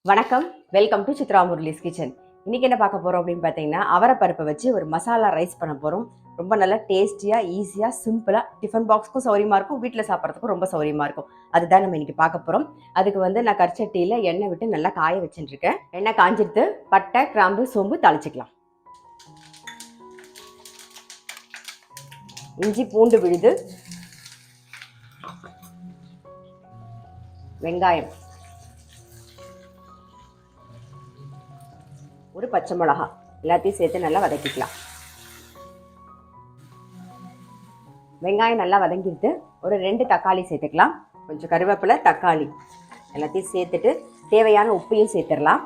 வணக்கம், welcome to Chitra Murali's kitchen. இன்னைக்கு என்ன பார்க்க போறோம் அப்படின்னு பார்த்தீங்கன்னா, அவரைப்பருப்பை வச்சு ஒரு மசாலா ரைஸ் பண்ண போறோம். ரொம்ப நல்லா டேஸ்டியா, ஈஸியா, சிம்பிளா டிஃபன் பாக்ஸ்க்கும் சௌரியமா இருக்கும், வீட்டில் சாப்பிட்றதுக்கும் ரொம்ப சௌரியமா இருக்கும். அதுதான் நம்ம இன்னைக்கு பார்க்க போறோம். அதுக்கு வந்து நான் கரிச்சட்டியில எண்ணெய் விட்டு நல்லா காய வச்சுட்டு இருக்கேன். எண்ணெய் காஞ்சிடுத்து, பட்டை, கிராம்பு, சோம்பு தாளிச்சுக்கலாம். இஞ்சி பூண்டு விழுது, வெங்காயம், ஒரு பச்சை மிளகா எல்லாத்தையும் சேர்த்து நல்லா வதக்கிக்கலாம். வெங்காயம் நல்லா வதங்கிட்டு ஒரு 2 தக்காளி சேர்த்துக்கலாம். கொஞ்சம் கருவேப்பிலை, தக்காளி எல்லாத்தையும் சேர்த்துட்டு தேவையான உப்பையும் சேர்த்துடலாம்.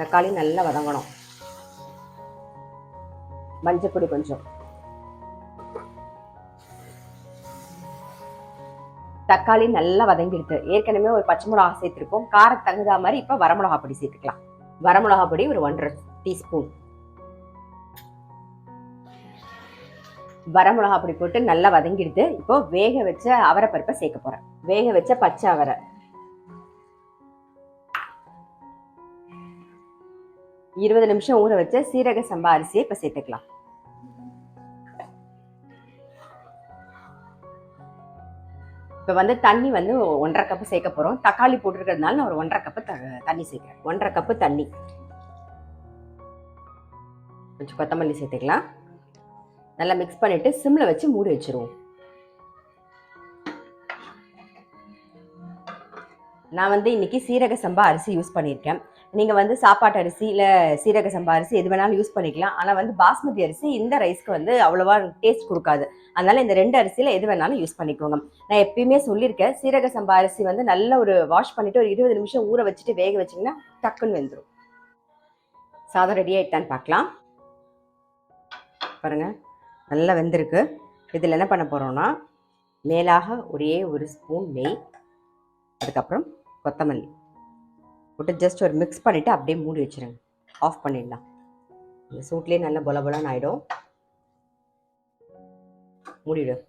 தக்காளி நல்லா வதங்கணும். மஞ்சப்பொடி கொஞ்சம், தக்காளி நல்லா வதங்கிடுது. ஏற்கனவே ஒரு பச்சை மிளகா சேர்த்துருக்கோம், காரத்துக்கு தகுந்த மாதிரி இப்போ வரமிளகா பொடி சேர்த்துக்கலாம். வரமிளகா பொடி ஒரு 1.5 டீஸ்பூன். வரமிளகா பொடி போட்டு நல்லா வதங்கிடுது. இப்போ வேக வச்ச அவரைப்பருப்பை சேர்க்க போறேன். வேக வச்ச பச்சை அவரை, இருபது நிமிஷம் ஊற வச்ச சீரக சம்பா அரிசியை இப்ப சேர்த்துக்கலாம். இப்போ வந்து தண்ணி வந்து 1.5 கப்பு சேர்க்க போகிறோம். தக்காளி போட்டுருக்கிறதுனால நான் ஒரு 1.5 கப்பு தண்ணி சேர்க்குறேன். 1.5 கப்பு தண்ணி. கொஞ்சம் கொத்தமல்லி சேர்த்துக்கலாம். நல்லா மிக்ஸ் பண்ணிட்டு சிம்மில் வச்சு மூடி வச்சிருவோம். நான் வந்து இன்னைக்கு சீரக சம்பா அரிசி யூஸ் பண்ணியிருக்கேன். நீங்கள் வந்து சாப்பாட்டு அரிசி இல்லை சீரக சம்பா அரிசி எது வேணாலும் யூஸ் பண்ணிக்கலாம். ஆனால் வந்து பாஸ்மதி அரிசி இந்த ரைஸ்க்கு வந்து அவ்வளோவா டேஸ்ட் கொடுக்காது. அதனால இந்த 2 அரிசியில் எது வேணாலும் யூஸ் பண்ணிக்கோங்க. நான் எப்பயுமே சொல்லியிருக்கேன், சீரக சம்பா அரிசி வந்து நல்ல ஒரு வாஷ் பண்ணிட்டு ஒரு 20 நிமிஷம் ஊற வச்சுட்டு வேக வச்சிங்கன்னா டக்குன்னு வெந்துடும். சாதம் ரெடி ஆகிட்டான்னு பார்க்கலாம். பாருங்கள், நல்லா வெந்திருக்கு. இதில் என்ன பண்ண போகிறோன்னா, மேலாக ஒரே ஒரு ஸ்பூன் நெய், அதுக்கப்புறம் கொத்தமல்லி போட்டு ஜஸ்ட் ஒரு மிக்ஸ் பண்ணிவிட்டு அப்படியே மூடி வச்சுருங்க. ஆஃப் பண்ணிடலாம். இந்த சூட்லேயே நல்லா பொல பொலன்னு ஆகிடும். மூடிடும்.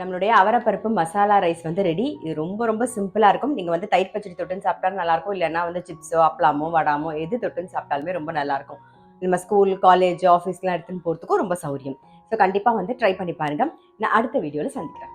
நம்மளுடைய அவரைப்பருப்பு மசாலா ரைஸ் வந்து ரெடி. இது ரொம்ப ரொம்ப சிம்பிளாக இருக்கும். நீங்கள் வந்து தயிர் பச்சடி தொட்டுன்னு சாப்பிட்டாலும் நல்லாயிருக்கும். இல்லைன்னா வந்து சிப்ஸோ அப்பளமோ வடாமோ எது தொட்டுன்னு சாப்பிட்டாலுமே ரொம்ப நல்லாயிருக்கும். நம்ம ஸ்கூல், காலேஜ், ஆஃபீஸ்லாம் எடுத்துன்னு போகிறதுக்கும் ரொம்ப சௌரியம். ஸோ கண்டிப்பாக வந்து ட்ரை பண்ணி பாருங்கள். நான் அடுத்த வீடியோவில் சந்திக்கிறேன்.